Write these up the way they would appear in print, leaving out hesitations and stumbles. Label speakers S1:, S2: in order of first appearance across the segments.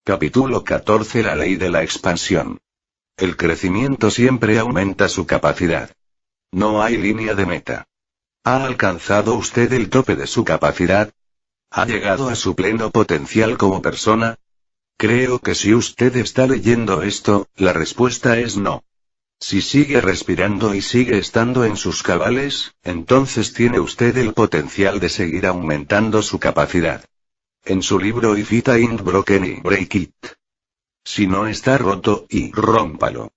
S1: Capítulo 14. La ley de la expansión. El crecimiento siempre aumenta su capacidad. No hay línea de meta. ¿Ha alcanzado usted el tope de su capacidad? ¿Ha llegado a su pleno potencial como persona? Creo que si usted está leyendo esto, la respuesta es no. Si sigue respirando y sigue estando en sus cabales, entonces tiene usted el potencial de seguir aumentando su capacidad. En su libro If It Ain't Broken, Break It. Si no está roto, rómpalo.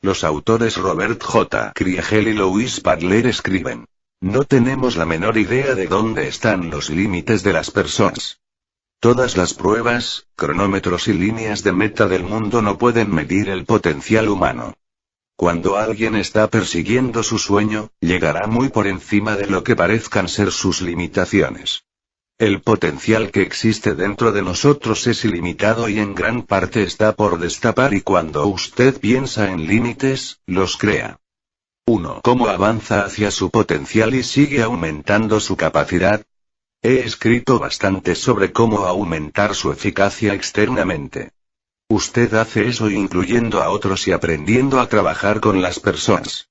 S1: Los autores Robert J. Kriegel y Louis Padler escriben: no tenemos la menor idea de dónde están los límites de las personas. Todas las pruebas, cronómetros y líneas de meta del mundo no pueden medir el potencial humano. Cuando alguien está persiguiendo su sueño, llegará muy por encima de lo que parezcan ser sus limitaciones. El potencial que existe dentro de nosotros es ilimitado y en gran parte está por destapar, y cuando usted piensa en límites, los crea. 1. ¿Cómo avanza hacia su potencial y sigue aumentando su capacidad? He escrito bastante sobre cómo aumentar su eficacia externamente. Usted hace eso incluyendo a otros y aprendiendo a trabajar con las personas.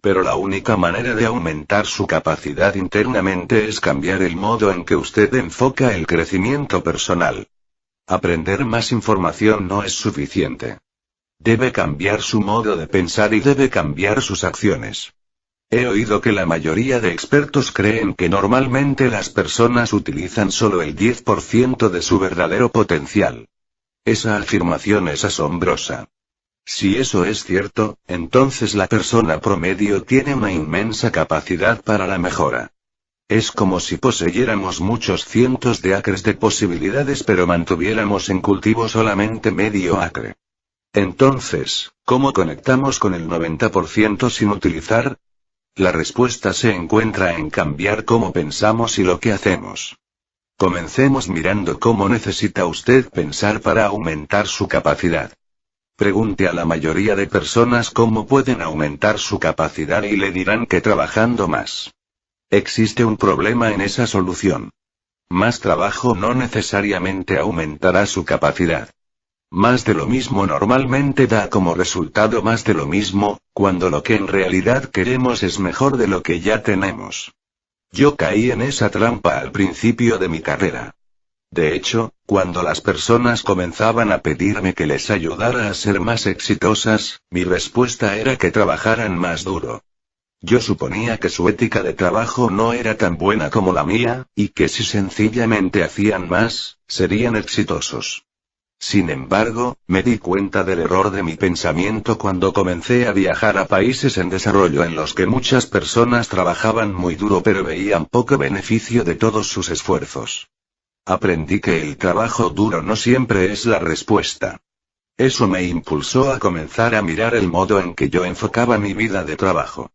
S1: Pero la única manera de aumentar su capacidad internamente es cambiar el modo en que usted enfoca el crecimiento personal. Aprender más información no es suficiente. Debe cambiar su modo de pensar y debe cambiar sus acciones. He oído que la mayoría de expertos creen que normalmente las personas utilizan solo el 10% de su verdadero potencial. Esa afirmación es asombrosa. Si eso es cierto, entonces la persona promedio tiene una inmensa capacidad para la mejora. Es como si poseyéramos muchos cientos de acres de posibilidades pero mantuviéramos en cultivo solamente medio acre. Entonces, ¿cómo conectamos con el 90% sin utilizar? La respuesta se encuentra en cambiar cómo pensamos y lo que hacemos. Comencemos mirando cómo necesita usted pensar para aumentar su capacidad. Pregunte a la mayoría de personas cómo pueden aumentar su capacidad y le dirán que trabajando más. Existe un problema en esa solución. Más trabajo no necesariamente aumentará su capacidad. Más de lo mismo normalmente da como resultado más de lo mismo, cuando lo que en realidad queremos es mejor de lo que ya tenemos. Yo caí en esa trampa al principio de mi carrera. De hecho, cuando las personas comenzaban a pedirme que les ayudara a ser más exitosas, mi respuesta era que trabajaran más duro. Yo suponía que su ética de trabajo no era tan buena como la mía, y que si sencillamente hacían más, serían exitosos. Sin embargo, me di cuenta del error de mi pensamiento cuando comencé a viajar a países en desarrollo en los que muchas personas trabajaban muy duro pero veían poco beneficio de todos sus esfuerzos. Aprendí que el trabajo duro no siempre es la respuesta. Eso me impulsó a comenzar a mirar el modo en que yo enfocaba mi vida de trabajo.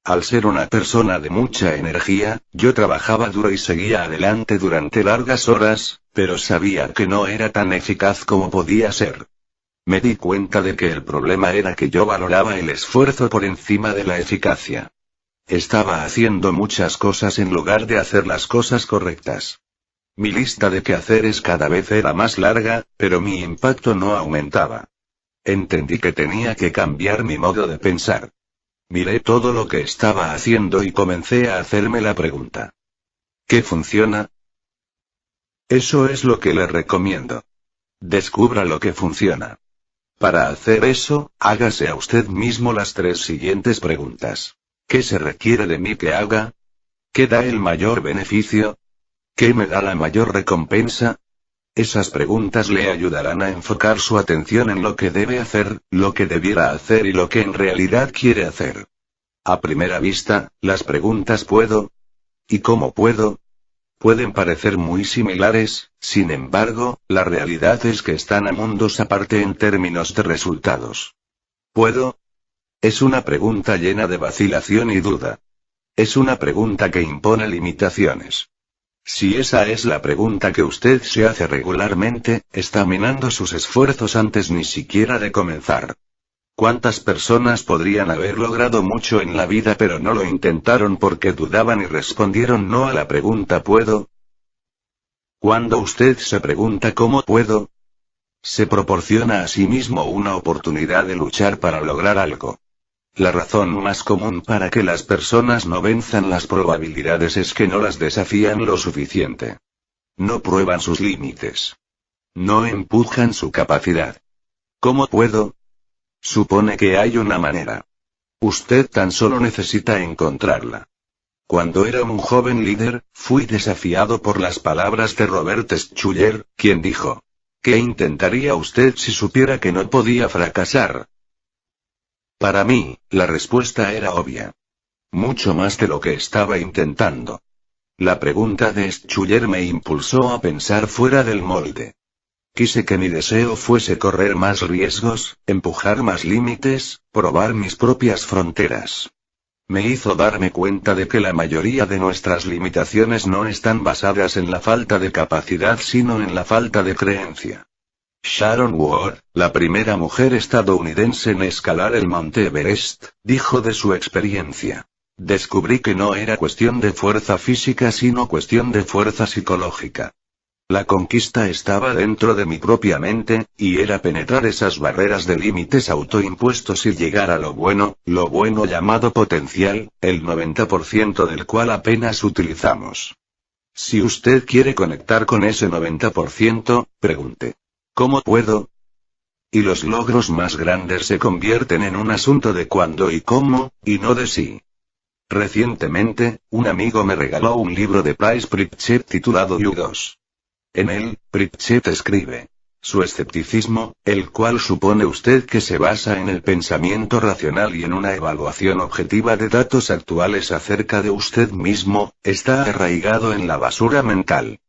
S1: Al ser una persona de mucha energía, yo trabajaba duro y seguía adelante durante largas horas, pero sabía que no era tan eficaz como podía ser. Me di cuenta de que el problema era que yo valoraba el esfuerzo por encima de la eficacia. Estaba haciendo muchas cosas en lugar de hacer las cosas correctas. Mi lista de quehaceres cada vez era más larga, pero mi impacto no aumentaba. Entendí que tenía que cambiar mi modo de pensar. Miré todo lo que estaba haciendo y comencé a hacerme la pregunta: ¿qué funciona? Eso es lo que le recomiendo. Descubra lo que funciona. Para hacer eso, hágase a usted mismo las 3 siguientes preguntas. ¿Qué se requiere de mí que haga? ¿Qué da el mayor beneficio? ¿Qué me da la mayor recompensa? Esas preguntas le ayudarán a enfocar su atención en lo que debe hacer, lo que debiera hacer y lo que en realidad quiere hacer. A primera vista, las preguntas ¿puedo? ¿Y cómo puedo? Pueden parecer muy similares, sin embargo, la realidad es que están a mundos aparte en términos de resultados. ¿Puedo? Es una pregunta llena de vacilación y duda. Es una pregunta que impone limitaciones. Si esa es la pregunta que usted se hace regularmente, está minando sus esfuerzos antes ni siquiera de comenzar. ¿Cuántas personas podrían haber logrado mucho en la vida pero no lo intentaron porque dudaban y respondieron no a la pregunta ¿puedo? Cuando usted se pregunta ¿cómo puedo? Se proporciona a sí mismo una oportunidad de luchar para lograr algo. La razón más común para que las personas no venzan las probabilidades es que no las desafían lo suficiente. No prueban sus límites. No empujan su capacidad. ¿Cómo puedo? Supone que hay una manera. Usted tan solo necesita encontrarla. Cuando era un joven líder, fui desafiado por las palabras de Robert Schuller, quien dijo: ¿qué intentaría usted si supiera que no podía fracasar? Para mí, la respuesta era obvia. Mucho más de lo que estaba intentando. La pregunta de Schuller me impulsó a pensar fuera del molde. Quise que mi deseo fuese correr más riesgos, empujar más límites, probar mis propias fronteras. Me hizo darme cuenta de que la mayoría de nuestras limitaciones no están basadas en la falta de capacidad sino en la falta de creencia. Sharon Ward, la primera mujer estadounidense en escalar el Monte Everest, dijo de su experiencia: descubrí que no era cuestión de fuerza física sino cuestión de fuerza psicológica. La conquista estaba dentro de mi propia mente, y era penetrar esas barreras de límites autoimpuestos y llegar a lo bueno llamado potencial, el 90% del cual apenas utilizamos. Si usted quiere conectar con ese 90%, pregunte: ¿cómo puedo? Y los logros más grandes se convierten en un asunto de cuándo y cómo, y no de si. Recientemente, un amigo me regaló un libro de Price Pritchett titulado U2. En él, Pritchett escribe: su escepticismo, el cual supone usted que se basa en el pensamiento racional y en una evaluación objetiva de datos actuales acerca de usted mismo, está arraigado en la basura mental.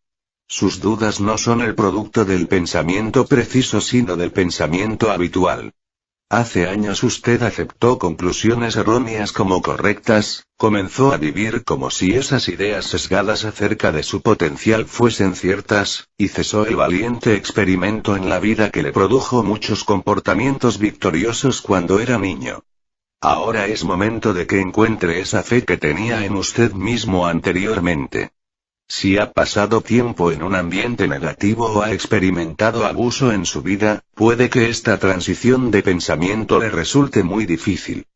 S1: Sus dudas no son el producto del pensamiento preciso sino del pensamiento habitual. Hace años usted aceptó conclusiones erróneas como correctas, comenzó a vivir como si esas ideas sesgadas acerca de su potencial fuesen ciertas, y cesó el valiente experimento en la vida que le produjo muchos comportamientos victoriosos cuando era niño. Ahora es momento de que encuentre esa fe que tenía en usted mismo anteriormente. Si ha pasado tiempo en un ambiente negativo o ha experimentado abuso en su vida, puede que esta transición de pensamiento le resulte muy difícil.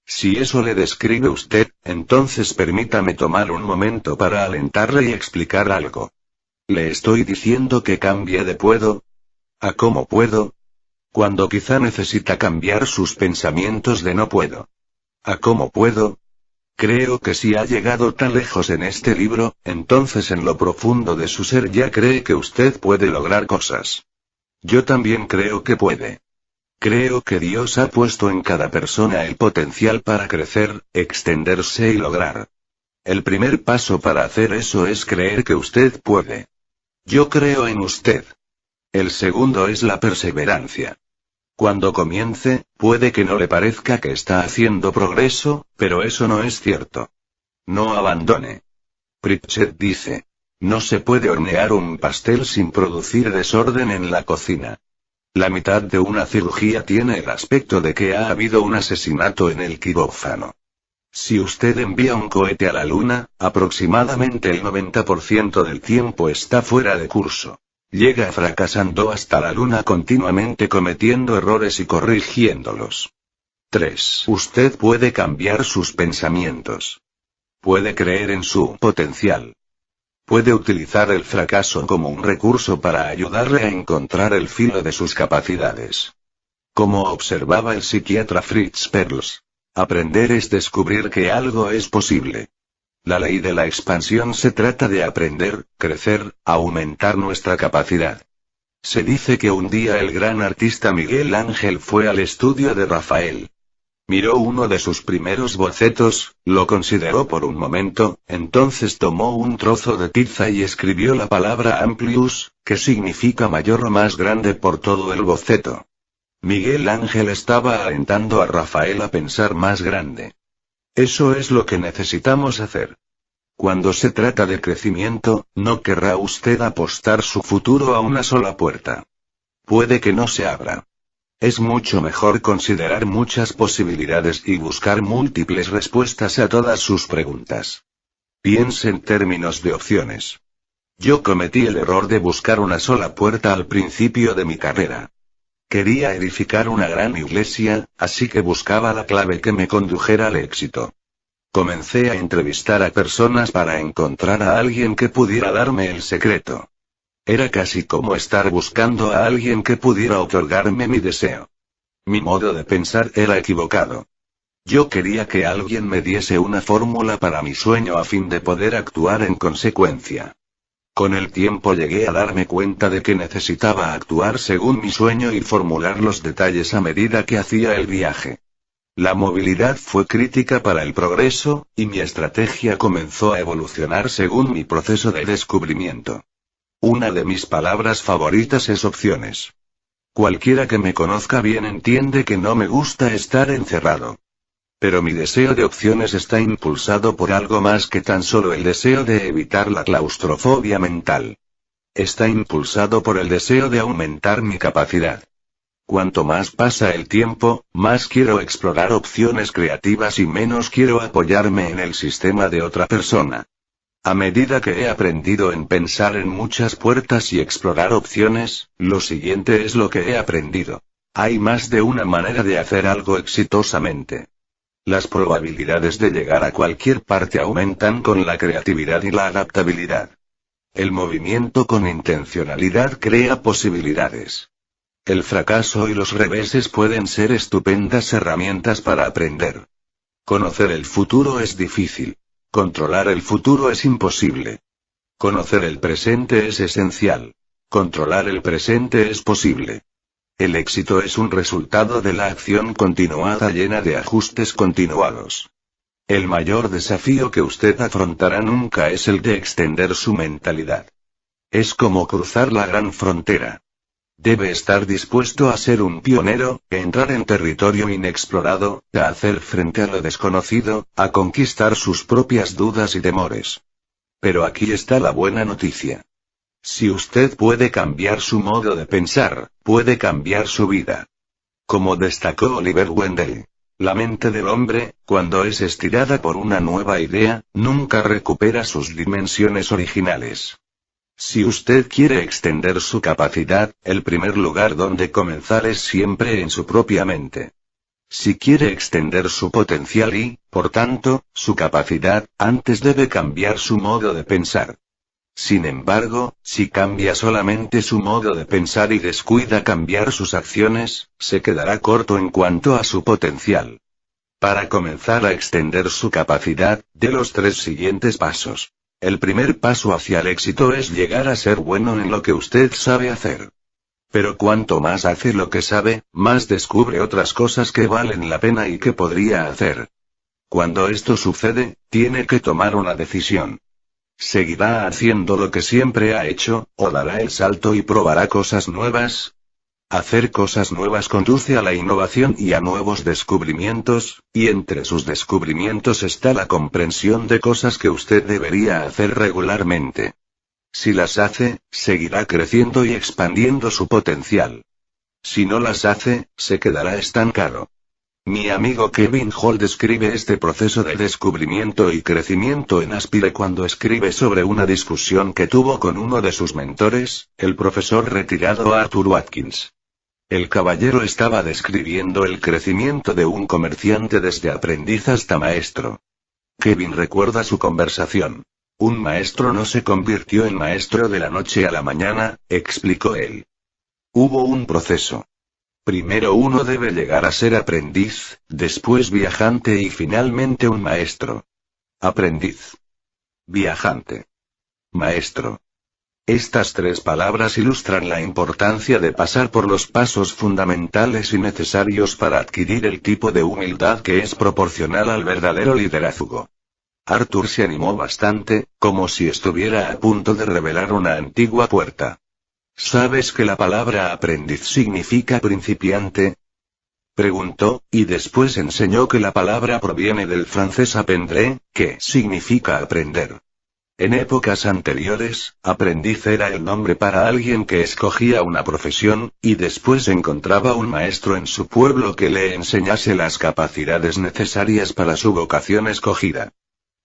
S1: Si eso le describe usted, entonces permítame tomar un momento para alentarle y explicar algo. ¿Le estoy diciendo que cambie de puedo a cómo puedo? Cuando quizá necesita cambiar sus pensamientos de no puedo a cómo puedo. Creo que si ha llegado tan lejos en este libro, entonces en lo profundo de su ser ya cree que usted puede lograr cosas. Yo también creo que puede. Creo que Dios ha puesto en cada persona el potencial para crecer, extenderse y lograr. El primer paso para hacer eso es creer que usted puede. Yo creo en usted. El segundo es la perseverancia. Cuando comience, puede que no le parezca que está haciendo progreso, pero eso no es cierto. No abandone. Pritchett dice: no se puede hornear un pastel sin producir desorden en la cocina. La mitad de una cirugía tiene el aspecto de que ha habido un asesinato en el quirófano. Si usted envía un cohete a la luna, aproximadamente el 90% del tiempo está fuera de curso. Llega fracasando hasta la luna continuamente cometiendo errores y corrigiéndolos. 3. Usted puede cambiar sus pensamientos. Puede creer en su potencial. Puede utilizar el fracaso como un recurso para ayudarle a encontrar el filo de sus capacidades. Como observaba el psiquiatra Fritz Perls, aprender es descubrir que algo es posible. La ley de la expansión se trata de aprender, crecer, aumentar nuestra capacidad. Se dice que un día el gran artista Miguel Ángel fue al estudio de Rafael. Miró uno de sus primeros bocetos, lo consideró por un momento, entonces tomó un trozo de tiza y escribió la palabra amplius, que significa mayor o más grande por todo el boceto. Miguel Ángel estaba alentando a Rafael a pensar más grande. Eso es lo que necesitamos hacer. Cuando se trata de crecimiento, no querrá usted apostar su futuro a una sola puerta. Puede que no se abra. Es mucho mejor considerar muchas posibilidades y buscar múltiples respuestas a todas sus preguntas. Piense en términos de opciones. Yo cometí el error de buscar una sola puerta al principio de mi carrera. Quería edificar una gran iglesia, así que buscaba la clave que me condujera al éxito. Comencé a entrevistar a personas para encontrar a alguien que pudiera darme el secreto. Era casi como estar buscando a alguien que pudiera otorgarme mi deseo. Mi modo de pensar era equivocado. Yo quería que alguien me diese una fórmula para mi sueño a fin de poder actuar en consecuencia. Con el tiempo llegué a darme cuenta de que necesitaba actuar según mi sueño y formular los detalles a medida que hacía el viaje. La movilidad fue crítica para el progreso, y mi estrategia comenzó a evolucionar según mi proceso de descubrimiento. Una de mis palabras favoritas es opciones. Cualquiera que me conozca bien entiende que no me gusta estar encerrado. Pero mi deseo de opciones está impulsado por algo más que tan solo el deseo de evitar la claustrofobia mental. Está impulsado por el deseo de aumentar mi capacidad. Cuanto más pasa el tiempo, más quiero explorar opciones creativas y menos quiero apoyarme en el sistema de otra persona. A medida que he aprendido en pensar en muchas puertas y explorar opciones, lo siguiente es lo que he aprendido. Hay más de una manera de hacer algo exitosamente. Las probabilidades de llegar a cualquier parte aumentan con la creatividad y la adaptabilidad. El movimiento con intencionalidad crea posibilidades. El fracaso y los reveses pueden ser estupendas herramientas para aprender. Conocer el futuro es difícil. Controlar el futuro es imposible. Conocer el presente es esencial. Controlar el presente es posible. El éxito es un resultado de la acción continuada llena de ajustes continuados. El mayor desafío que usted afrontará nunca es el de extender su mentalidad. Es como cruzar la gran frontera. Debe estar dispuesto a ser un pionero, a entrar en territorio inexplorado, a hacer frente a lo desconocido, a conquistar sus propias dudas y temores. Pero aquí está la buena noticia. Si usted puede cambiar su modo de pensar, puede cambiar su vida. Como destacó Oliver Wendell, la mente del hombre, cuando es estirada por una nueva idea, nunca recupera sus dimensiones originales. Si usted quiere extender su capacidad, el primer lugar donde comenzar es siempre en su propia mente. Si quiere extender su potencial y, por tanto, su capacidad, antes debe cambiar su modo de pensar. Sin embargo, si cambia solamente su modo de pensar y descuida cambiar sus acciones, se quedará corto en cuanto a su potencial. Para comenzar a extender su capacidad, dé los 3 siguientes pasos. El primer paso hacia el éxito es llegar a ser bueno en lo que usted sabe hacer. Pero cuanto más hace lo que sabe, más descubre otras cosas que valen la pena y que podría hacer. Cuando esto sucede, tiene que tomar una decisión. ¿Seguirá haciendo lo que siempre ha hecho, o dará el salto y probará cosas nuevas? Hacer cosas nuevas conduce a la innovación y a nuevos descubrimientos, y entre sus descubrimientos está la comprensión de cosas que usted debería hacer regularmente. Si las hace, seguirá creciendo y expandiendo su potencial. Si no las hace, se quedará estancado. Mi amigo Kevin Hall describe este proceso de descubrimiento y crecimiento en Aspire cuando escribe sobre una discusión que tuvo con uno de sus mentores, el profesor retirado Arthur Watkins. El caballero estaba describiendo el crecimiento de un comerciante desde aprendiz hasta maestro. Kevin recuerda su conversación. Un maestro no se convirtió en maestro de la noche a la mañana, explicó él. Hubo un proceso. Primero uno debe llegar a ser aprendiz, después viajante y finalmente un maestro. Aprendiz. Viajante. Maestro. Estas 3 palabras ilustran la importancia de pasar por los pasos fundamentales y necesarios para adquirir el tipo de humildad que es proporcional al verdadero liderazgo. Arthur se animó bastante, como si estuviera a punto de revelar una antigua puerta. ¿Sabes que la palabra aprendiz significa principiante? Preguntó, y después enseñó que la palabra proviene del francés apprendre, que significa aprender. En épocas anteriores, aprendiz era el nombre para alguien que escogía una profesión, y después encontraba un maestro en su pueblo que le enseñase las capacidades necesarias para su vocación escogida.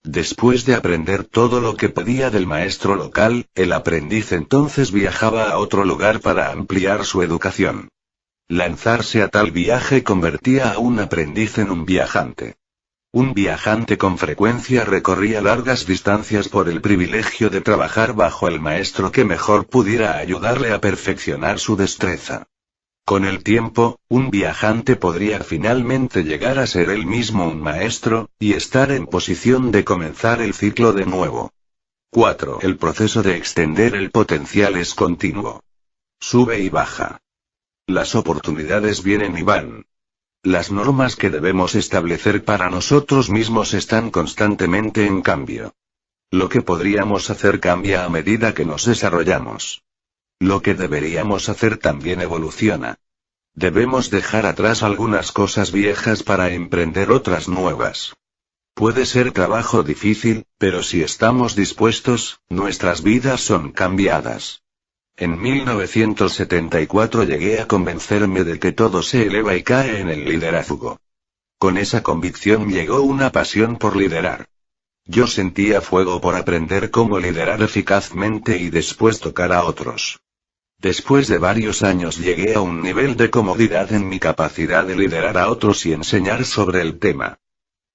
S1: Después de aprender todo lo que pedía del maestro local, el aprendiz entonces viajaba a otro lugar para ampliar su educación. Lanzarse a tal viaje convertía a un aprendiz en un viajante. Un viajante con frecuencia recorría largas distancias por el privilegio de trabajar bajo el maestro que mejor pudiera ayudarle a perfeccionar su destreza. Con el tiempo, un viajante podría finalmente llegar a ser él mismo un maestro, y estar en posición de comenzar el ciclo de nuevo. 4. El proceso de extender el potencial es continuo. Sube y baja. Las oportunidades vienen y van. Las normas que debemos establecer para nosotros mismos están constantemente en cambio. Lo que podríamos hacer cambia a medida que nos desarrollamos. Lo que deberíamos hacer también evoluciona. Debemos dejar atrás algunas cosas viejas para emprender otras nuevas. Puede ser trabajo difícil, pero si estamos dispuestos, nuestras vidas son cambiadas. En 1974 llegué a convencerme de que todo se eleva y cae en el liderazgo. Con esa convicción llegó una pasión por liderar. Yo sentía fuego por aprender cómo liderar eficazmente y después tocar a otros. Después de varios años llegué a un nivel de comodidad en mi capacidad de liderar a otros y enseñar sobre el tema.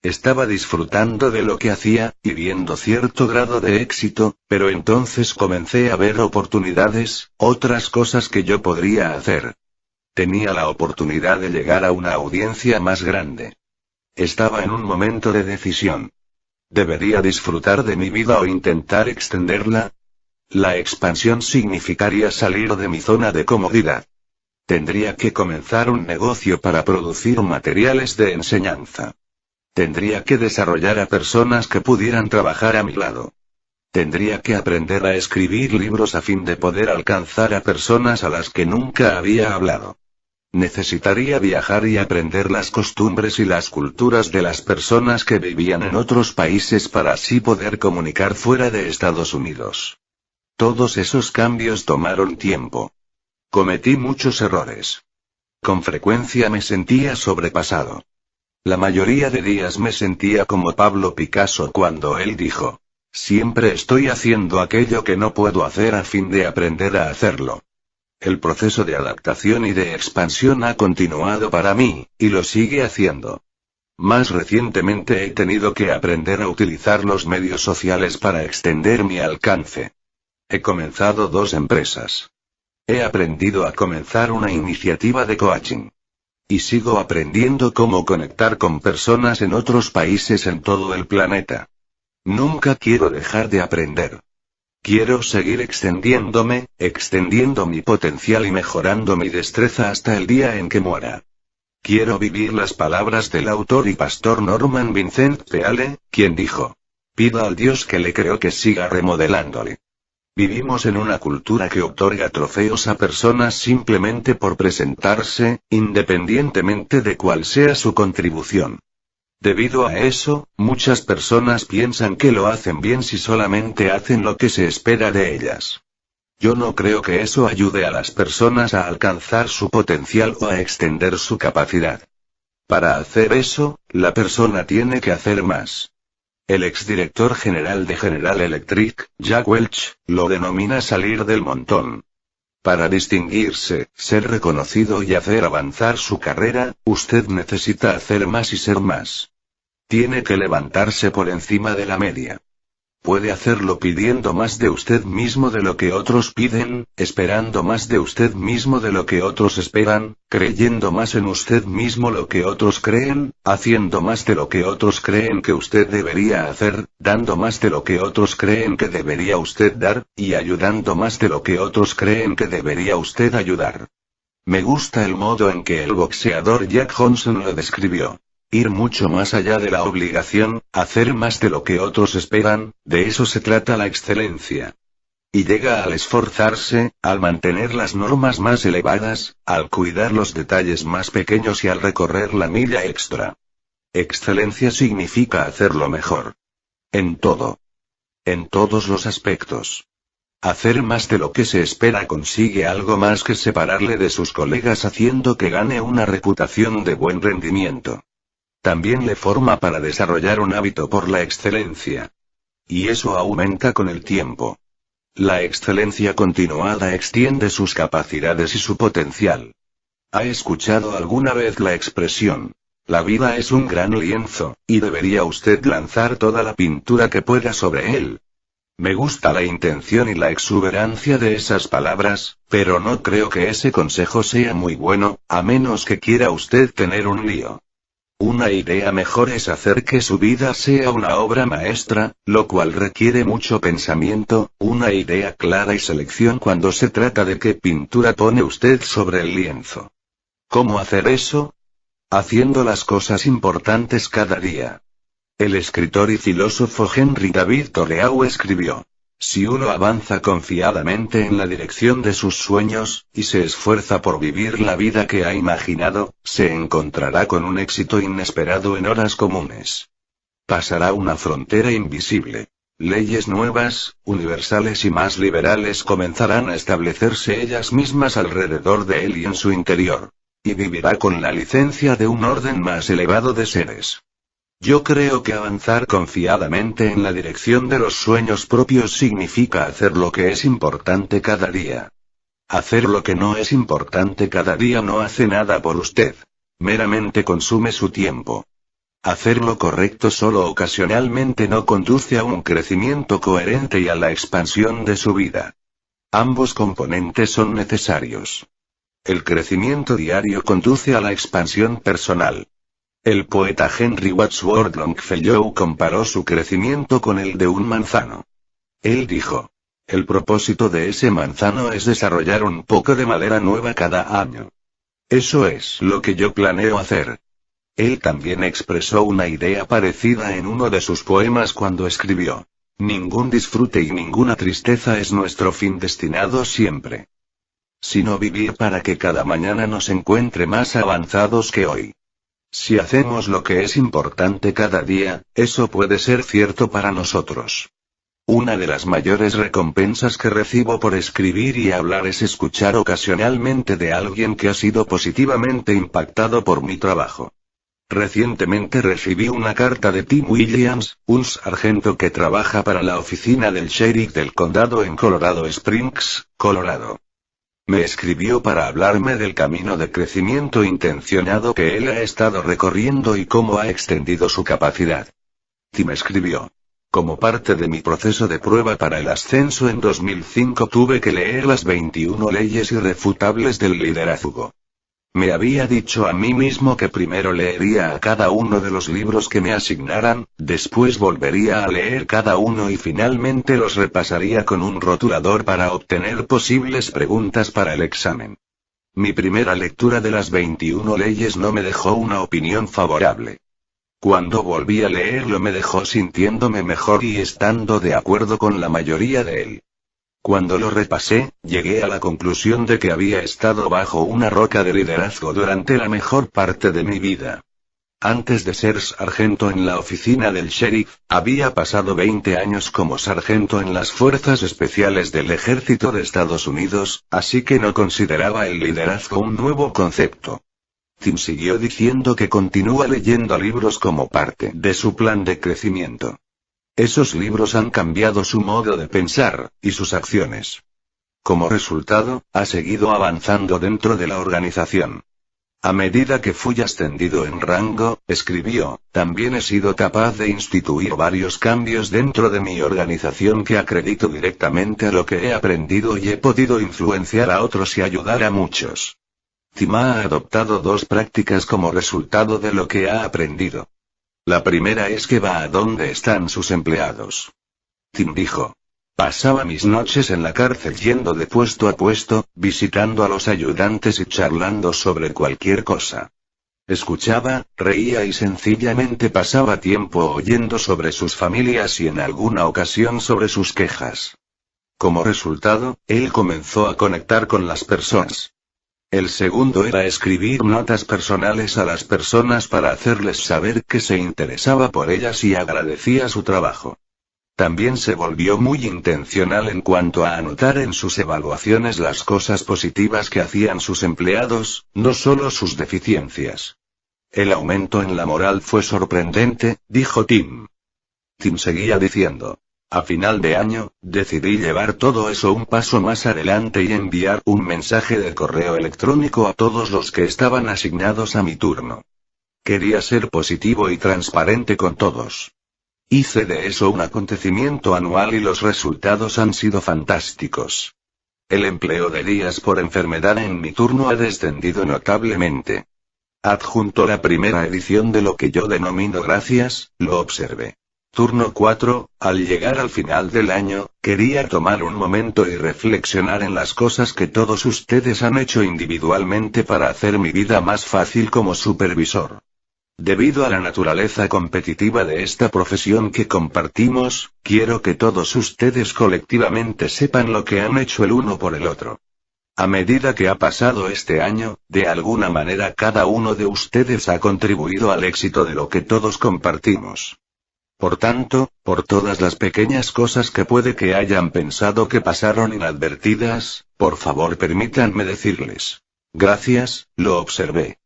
S1: Estaba disfrutando de lo que hacía, y viendo cierto grado de éxito, pero entonces comencé a ver oportunidades, otras cosas que yo podría hacer. Tenía la oportunidad de llegar a una audiencia más grande. Estaba en un momento de decisión. ¿Debería disfrutar de mi vida o intentar extenderla? La expansión significaría salir de mi zona de comodidad. Tendría que comenzar un negocio para producir materiales de enseñanza. Tendría que desarrollar a personas que pudieran trabajar a mi lado. Tendría que aprender a escribir libros a fin de poder alcanzar a personas a las que nunca había hablado. Necesitaría viajar y aprender las costumbres y las culturas de las personas que vivían en otros países para así poder comunicar fuera de Estados Unidos. Todos esos cambios tomaron tiempo. Cometí muchos errores. Con frecuencia me sentía sobrepasado. La mayoría de días me sentía como Pablo Picasso cuando él dijo: siempre estoy haciendo aquello que no puedo hacer a fin de aprender a hacerlo. El proceso de adaptación y de expansión ha continuado para mí, y lo sigue haciendo. Más recientemente he tenido que aprender a utilizar los medios sociales para extender mi alcance. He comenzado 2 empresas. He aprendido a comenzar una iniciativa de coaching. Y sigo aprendiendo cómo conectar con personas en otros países en todo el planeta. Nunca quiero dejar de aprender. Quiero seguir extendiéndome, extendiendo mi potencial y mejorando mi destreza hasta el día en que muera. Quiero vivir las palabras del autor y pastor Norman Vincent Peale, quien dijo: pida al Dios que le creó que siga remodelándole. Vivimos en una cultura que otorga trofeos a personas simplemente por presentarse, independientemente de cuál sea su contribución. Debido a eso, muchas personas piensan que lo hacen bien si solamente hacen lo que se espera de ellas. Yo no creo que eso ayude a las personas a alcanzar su potencial o a extender su capacidad. Para hacer eso, la persona tiene que hacer más. El exdirector general de General Electric, Jack Welch, lo denomina salir del montón. Para distinguirse, ser reconocido y hacer avanzar su carrera, usted necesita hacer más y ser más. Tiene que levantarse por encima de la media. Puede hacerlo pidiendo más de usted mismo de lo que otros piden, esperando más de usted mismo de lo que otros esperan, creyendo más en usted mismo lo que otros creen, haciendo más de lo que otros creen que usted debería hacer, dando más de lo que otros creen que debería usted dar, y ayudando más de lo que otros creen que debería usted ayudar. Me gusta el modo en que el boxeador Jack Johnson lo describió. Ir mucho más allá de la obligación, hacer más de lo que otros esperan, de eso se trata la excelencia. Y llega al esforzarse, al mantener las normas más elevadas, al cuidar los detalles más pequeños y al recorrer la milla extra. Excelencia significa hacerlo mejor. En todo. En todos los aspectos. Hacer más de lo que se espera consigue algo más que separarle de sus colegas haciendo que gane una reputación de buen rendimiento. También le forma para desarrollar un hábito por la excelencia. Y eso aumenta con el tiempo. La excelencia continuada extiende sus capacidades y su potencial. ¿Ha escuchado alguna vez la expresión: la vida es un gran lienzo, y debería usted lanzar toda la pintura que pueda sobre él? Me gusta la intención y la exuberancia de esas palabras, pero no creo que ese consejo sea muy bueno, a menos que quiera usted tener un lío. Una idea mejor es hacer que su vida sea una obra maestra, lo cual requiere mucho pensamiento, una idea clara y selección cuando se trata de qué pintura pone usted sobre el lienzo. ¿Cómo hacer eso? Haciendo las cosas importantes cada día. El escritor y filósofo Henry David Thoreau escribió: si uno avanza confiadamente en la dirección de sus sueños, y se esfuerza por vivir la vida que ha imaginado, se encontrará con un éxito inesperado en horas comunes. Pasará una frontera invisible. Leyes nuevas, universales y más liberales comenzarán a establecerse ellas mismas alrededor de él y en su interior. Y vivirá con la licencia de un orden más elevado de seres. Yo creo que avanzar confiadamente en la dirección de los sueños propios significa hacer lo que es importante cada día. Hacer lo que no es importante cada día no hace nada por usted. Meramente consume su tiempo. Hacer lo correcto solo ocasionalmente no conduce a un crecimiento coherente y a la expansión de su vida. Ambos componentes son necesarios. El crecimiento diario conduce a la expansión personal. El poeta Henry Wadsworth Longfellow comparó su crecimiento con el de un manzano. Él dijo: el propósito de ese manzano es desarrollar un poco de madera nueva cada año. Eso es lo que yo planeo hacer. Él también expresó una idea parecida en uno de sus poemas cuando escribió: ningún disfrute y ninguna tristeza es nuestro fin destinado siempre, sino vivir para que cada mañana nos encuentre más avanzados que hoy. Si hacemos lo que es importante cada día, eso puede ser cierto para nosotros. Una de las mayores recompensas que recibo por escribir y hablar es escuchar ocasionalmente de alguien que ha sido positivamente impactado por mi trabajo. Recientemente recibí una carta de Tim Williams, un sargento que trabaja para la oficina del sheriff del condado en Colorado Springs, Colorado. Me escribió para hablarme del camino de crecimiento intencionado que él ha estado recorriendo y cómo ha extendido su capacidad. Tim escribió: como parte de mi proceso de prueba para el ascenso en 2005 tuve que leer las 21 leyes irrefutables del liderazgo. Me había dicho a mí mismo que primero leería a cada uno de los libros que me asignaran, después volvería a leer cada uno y finalmente los repasaría con un rotulador para obtener posibles preguntas para el examen. Mi primera lectura de las 21 leyes no me dejó una opinión favorable. Cuando volví a leerlo me dejó sintiéndome mejor y estando de acuerdo con la mayoría de él. Cuando lo repasé, llegué a la conclusión de que había estado bajo una roca de liderazgo durante la mejor parte de mi vida. Antes de ser sargento en la oficina del sheriff, había pasado 20 años como sargento en las Fuerzas Especiales del Ejército de Estados Unidos, así que no consideraba el liderazgo un nuevo concepto. Tim siguió diciendo que continúa leyendo libros como parte de su plan de crecimiento. Esos libros han cambiado su modo de pensar, y sus acciones. Como resultado, ha seguido avanzando dentro de la organización. A medida que fui ascendido en rango, escribió, también he sido capaz de instituir varios cambios dentro de mi organización que acredito directamente a lo que he aprendido y he podido influenciar a otros y ayudar a muchos. Tim ha adoptado 2 prácticas como resultado de lo que ha aprendido. La primera es que va a donde están sus empleados. Tim dijo: pasaba mis noches en la cárcel yendo de puesto a puesto, visitando a los ayudantes y charlando sobre cualquier cosa. Escuchaba, reía y sencillamente pasaba tiempo oyendo sobre sus familias y en alguna ocasión sobre sus quejas. Como resultado, él comenzó a conectar con las personas. El segundo era escribir notas personales a las personas para hacerles saber que se interesaba por ellas y agradecía su trabajo. También se volvió muy intencional en cuanto a anotar en sus evaluaciones las cosas positivas que hacían sus empleados, no solo sus deficiencias. El aumento en la moral fue sorprendente, dijo Tim. Tim seguía diciendo. A final de año, decidí llevar todo eso un paso más adelante y enviar un mensaje de correo electrónico a todos los que estaban asignados a mi turno. Quería ser positivo y transparente con todos. Hice de eso un acontecimiento anual y los resultados han sido fantásticos. El empleo de días por enfermedad en mi turno ha descendido notablemente. Adjunto la primera edición de lo que yo denomino gracias, lo observé. Turno 4, al llegar al final del año, quería tomar un momento y reflexionar en las cosas que todos ustedes han hecho individualmente para hacer mi vida más fácil como supervisor. Debido a la naturaleza competitiva de esta profesión que compartimos, quiero que todos ustedes colectivamente sepan lo que han hecho el uno por el otro. A medida que ha pasado este año, de alguna manera cada uno de ustedes ha contribuido al éxito de lo que todos compartimos. Por tanto, por todas las pequeñas cosas que puede que hayan pensado que pasaron inadvertidas, por favor permítanme decirles. Gracias, lo observé.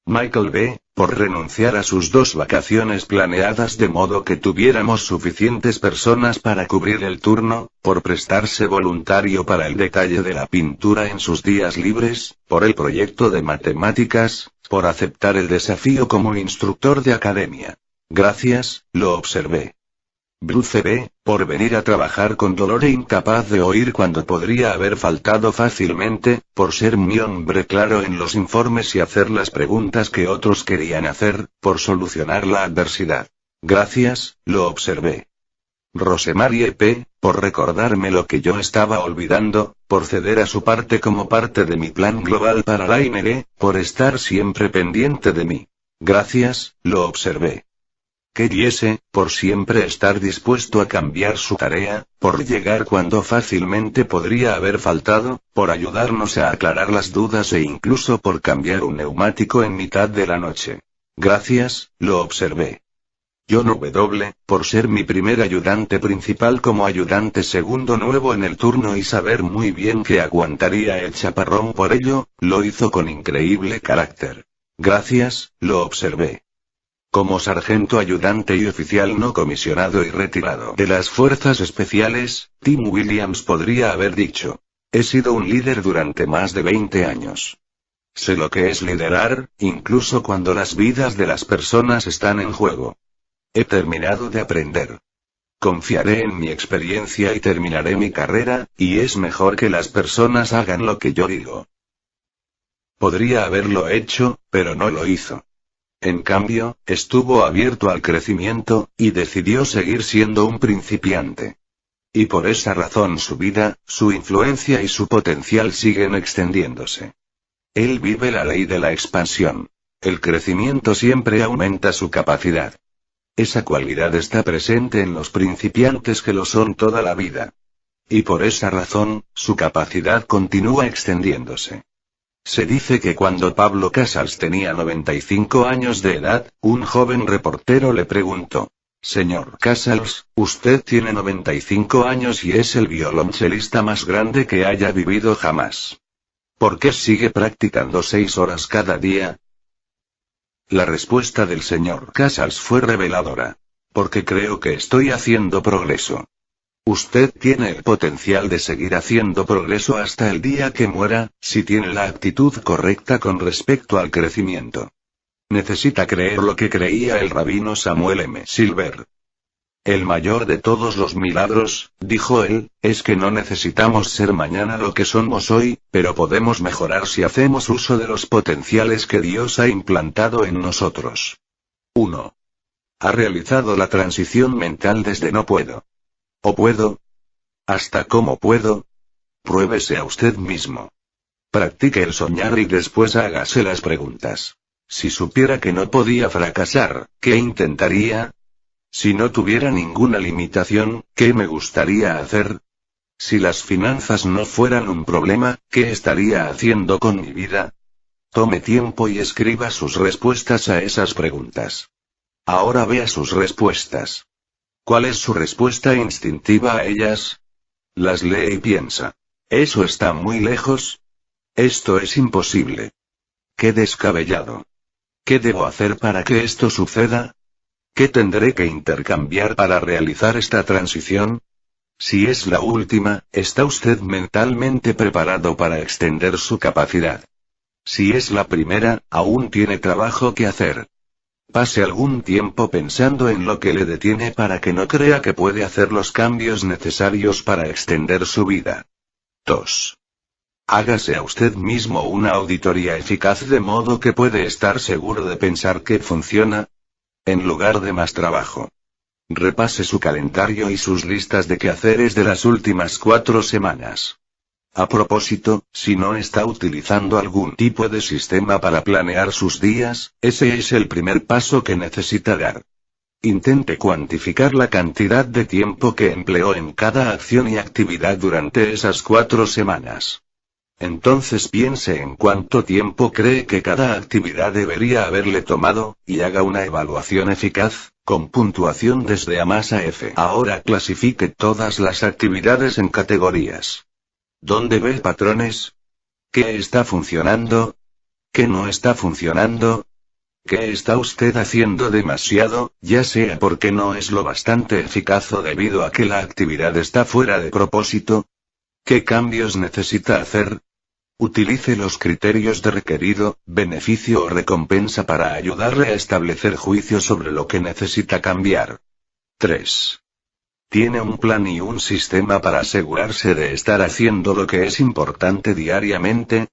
S1: Michael B., por renunciar a sus 2 vacaciones planeadas de modo que tuviéramos suficientes personas para cubrir el turno, por prestarse voluntario para el detalle de la pintura en sus días libres, por el proyecto de matemáticas, por aceptar el desafío como instructor de academia. Gracias, lo observé. Bruce B., por venir a trabajar con dolor e incapaz de oír cuando podría haber faltado fácilmente, por ser mi hombre claro en los informes y hacer las preguntas que otros querían hacer, por solucionar la adversidad. Gracias, lo observé. Rosemarie P., por recordarme lo que yo estaba olvidando, por ceder a su parte como parte de mi plan global para la INE, por estar siempre pendiente de mí. Gracias, lo observé. Queriese, por siempre estar dispuesto a cambiar su tarea, por llegar cuando fácilmente podría haber faltado, por ayudarnos a aclarar las dudas e incluso por cambiar un neumático en mitad de la noche. Gracias, lo observé. John W., por ser mi primer ayudante principal como ayudante segundo nuevo en el turno y saber muy bien que aguantaría el chaparrón por ello, lo hizo con increíble carácter. Gracias, lo observé. Como sargento ayudante y oficial no comisionado y retirado de las fuerzas especiales, Tim Williams podría haber dicho. He sido un líder durante más de 20 años. Sé lo que es liderar, incluso cuando las vidas de las personas están en juego. He terminado de aprender. Confiaré en mi experiencia y terminaré mi carrera, y es mejor que las personas hagan lo que yo digo. Podría haberlo hecho, pero no lo hizo. En cambio, estuvo abierto al crecimiento, y decidió seguir siendo un principiante. Y por esa razón su vida, su influencia y su potencial siguen extendiéndose. Él vive la ley de la expansión. El crecimiento siempre aumenta su capacidad. Esa cualidad está presente en los principiantes que lo son toda la vida. Y por esa razón, su capacidad continúa extendiéndose. Se dice que cuando Pablo Casals tenía 95 años de edad, un joven reportero le preguntó: Señor Casals, usted tiene 95 años y es el violonchelista más grande que haya vivido jamás. ¿Por qué sigue practicando 6 horas cada día? La respuesta del señor Casals fue reveladora. Porque creo que estoy haciendo progreso. Usted tiene el potencial de seguir haciendo progreso hasta el día que muera, si tiene la actitud correcta con respecto al crecimiento. Necesita creer lo que creía el rabino Samuel M. Silver. El mayor de todos los milagros, dijo él, es que no necesitamos ser mañana lo que somos hoy, pero podemos mejorar si hacemos uso de los potenciales que Dios ha implantado en nosotros. 1. Ha realizado la transición mental desde no puedo. ¿O puedo? ¿Hasta cómo puedo? Pruébese a usted mismo. Practique el soñar y después hágase las preguntas. Si supiera que no podía fracasar, ¿qué intentaría? Si no tuviera ninguna limitación, ¿qué me gustaría hacer? Si las finanzas no fueran un problema, ¿qué estaría haciendo con mi vida? Tome tiempo y escriba sus respuestas a esas preguntas. Ahora vea sus respuestas. ¿Cuál es su respuesta instintiva a ellas? Las lee y piensa. ¿Eso está muy lejos? Esto es imposible. ¡Qué descabellado! ¿Qué debo hacer para que esto suceda? ¿Qué tendré que intercambiar para realizar esta transición? Si es la última, ¿está usted mentalmente preparado para extender su capacidad? Si es la primera, aún tiene trabajo que hacer. Pase algún tiempo pensando en lo que le detiene para que no crea que puede hacer los cambios necesarios para extender su vida. 2. Hágase a usted mismo una auditoría eficaz de modo que puede estar seguro de pensar que funciona, en lugar de más trabajo. Repase su calendario y sus listas de quehaceres de las últimas 4 semanas. A propósito, si no está utilizando algún tipo de sistema para planear sus días, ese es el primer paso que necesita dar. Intente cuantificar la cantidad de tiempo que empleó en cada acción y actividad durante esas 4 semanas. Entonces piense en cuánto tiempo cree que cada actividad debería haberle tomado, y haga una evaluación eficaz, con puntuación desde A más a F. Ahora clasifique todas las actividades en categorías. ¿Dónde ve patrones? ¿Qué está funcionando? ¿Qué no está funcionando? ¿Qué está usted haciendo demasiado, ya sea porque no es lo bastante eficaz o debido a que la actividad está fuera de propósito? ¿Qué cambios necesita hacer? Utilice los criterios de requerido, beneficio o recompensa para ayudarle a establecer juicio sobre lo que necesita cambiar. 3. ¿Tiene un plan y un sistema para asegurarse de estar haciendo lo que es importante diariamente?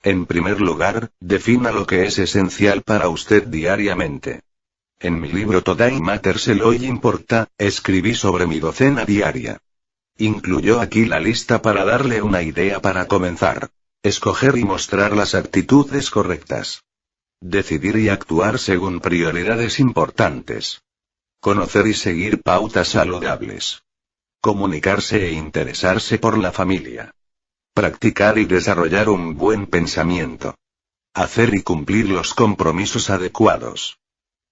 S1: En primer lugar, defina lo que es esencial para usted diariamente. En mi libro Today Matters el hoy importa, escribí sobre mi docena diaria. Incluyó aquí la lista para darle una idea para comenzar. Escoger y mostrar las actitudes correctas. Decidir y actuar según prioridades importantes. Conocer y seguir pautas saludables. Comunicarse e interesarse por la familia. Practicar y desarrollar un buen pensamiento. Hacer y cumplir los compromisos adecuados.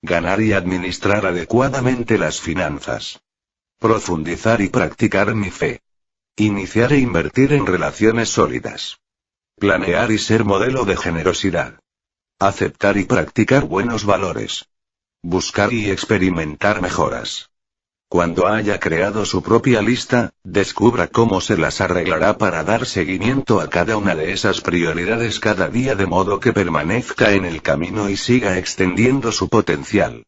S1: Ganar y administrar adecuadamente las finanzas. Profundizar y practicar mi fe. Iniciar e invertir en relaciones sólidas. Planear y ser modelo de generosidad. Aceptar y practicar buenos valores. Buscar y experimentar mejoras. Cuando haya creado su propia lista, descubra cómo se las arreglará para dar seguimiento a cada una de esas prioridades cada día de modo que permanezca en el camino y siga extendiendo su potencial.